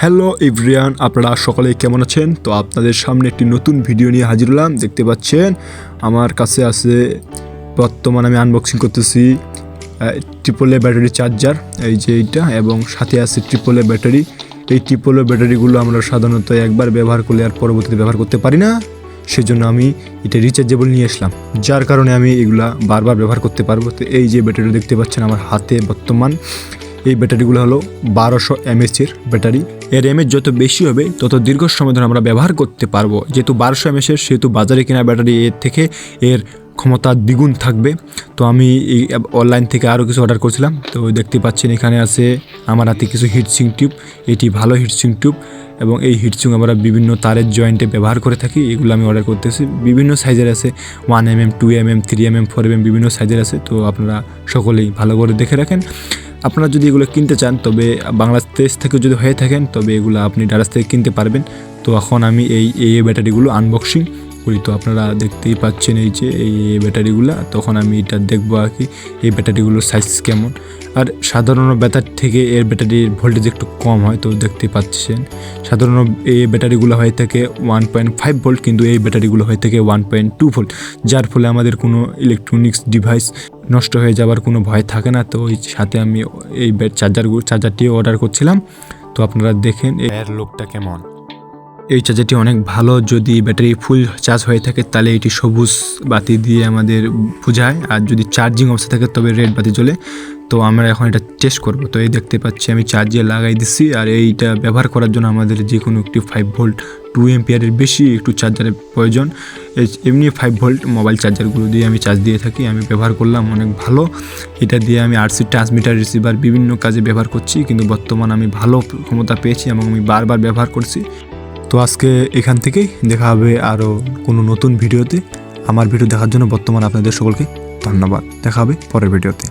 Hello everyone, আপনারা সকলে কেমন আছেন? তো আপনাদের সামনে একটি নতুন ভিডিও নিয়ে হাজির হলাম। দেখতে পাচ্ছেন আমার কাছে আছে, বর্তমানে আমি আনবক্সিং করতেছি ট্রিপল এ ব্যাটারি চার্জার, এই যে এইটা, এবং সাথে আছে ট্রিপল এ ব্যাটারি। এই ট্রিপল এ ব্যাটারিগুলো আমরা সাধারণত একবার ব্যবহার করলে আর পরবর্তীতে ব্যবহার করতে পারি না, সেজন্য আমি এটা রিচার্জেবল নিয়ে আসলাম, যার কারণে আমি এগুলা বারবার ব্যবহার করতে পারবো। তো এই যে ব্যাটারি দেখতে পাচ্ছেন আমার হাতে বর্তমান, এই ব্যাটারিগুলো হলো 1200 mAh ব্যাটারি। এর এমএচ যত বেশি হবে তত দীর্ঘ সময় ধরে আমরা ব্যবহার করতে পারবো। যেহেতু 1200 mAh, সেহেতু বাজারে কেনা ব্যাটারি এর থেকে এর ক্ষমতা দ্বিগুণ থাকবে। তো আমি এই অনলাইন থেকে আরও কিছু অর্ডার করছিলাম। তো দেখতে পাচ্ছেন এখানে আছে আমার হাতে কিছু হিটসিং টিউব। এটি ভালো হিটসিং টিউব, এবং এই হিটসিং আমরা বিভিন্ন তারের জয়েন্টে ব্যবহার করে থাকি। এগুলো আমি অর্ডার করতেছি, বিভিন্ন সাইজের আছে, 1mm, 2mm, 3mm, 4mm, বিভিন্ন সাইজের আছে। তো আপনারা সকলেই ভালো করে দেখে রাখেন। আপনারা যদি এগুলো কিনতে চান, তবে বাংলাদেশ থেকে যদি হয়ে থাকেন, তবে এগুলো আপনি দারাজ থেকে কিনতে পারবেন। তো এখন আমি এই ব্যাটারিগুলো আনবক্সিং করি। তো আপনারা দেখতেই পাচ্ছেন এই যে এই ব্যাটারিগুলো। তখন আমি এটা দেখবো আর কি এই ব্যাটারিগুলোর সাইজ কেমন। আর সাধারণ ব্যাটারি থেকে এর ব্যাটারির ভোল্টেজ একটু কম হয়। তো দেখতে পাচ্ছেন সাধারণ এই ব্যাটারিগুলো হয়ে থাকে 1.5 ভোল্ট, কিন্তু এই ব্যাটারিগুলো হয়ে থাকে 1.2 ভোল্ট, যার ফলে আমাদের কোনো ইলেকট্রনিক্স ডিভাইস নষ্ট হয়ে যাওয়ার কোনো ভয় থাকে না। তো ওই সাথে আমি এই চার্জারটিও অর্ডার করছিলাম। তো আপনারা দেখেন এর লুকটা কেমন। এই চার্জারটি অনেক ভালো। যদি ব্যাটারি ফুল চার্জ হয়ে থাকে তাহলে এটি সবুজ বাতি দিয়ে আমাদের বোঝায়, আর যদি চার্জিং অবস্থা থাকে তবে রেড বাতি জ্বলে। তো আমরা এখন এটা টেস্ট করব। তো এই দেখতে পাচ্ছি আমি চার্জে লাগাই দিচ্ছি। আর এইটা ব্যবহার করার জন্য আমাদের যে কোনো একটি 5 ভোল্ট 2 অ্যাম্পিয়ারের বেশি একটু চার্জারের প্রয়োজন। এমনি 5 ভোল্ট মোবাইল চার্জারগুলো দিয়ে আমি চার্জ দিয়ে থাকি। আমি ব্যবহার করলাম, অনেক ভালো। এটা দিয়ে আমি আরসি ট্রান্সমিটার, রিসিভার বিভিন্ন কাজে ব্যবহার করছি, কিন্তু বর্তমান আমি ভালো ক্ষমতা পেয়েছি এবং আমি বারবার ব্যবহার করছি। তো আজকে এখান থেকেই দেখা হবে আরও কোনো নতুন ভিডিওতে। আমার ভিডিও দেখার জন্য বর্তমান আপনাদের সকলকে ধন্যবাদ। দেখা হবে পরের ভিডিওতে।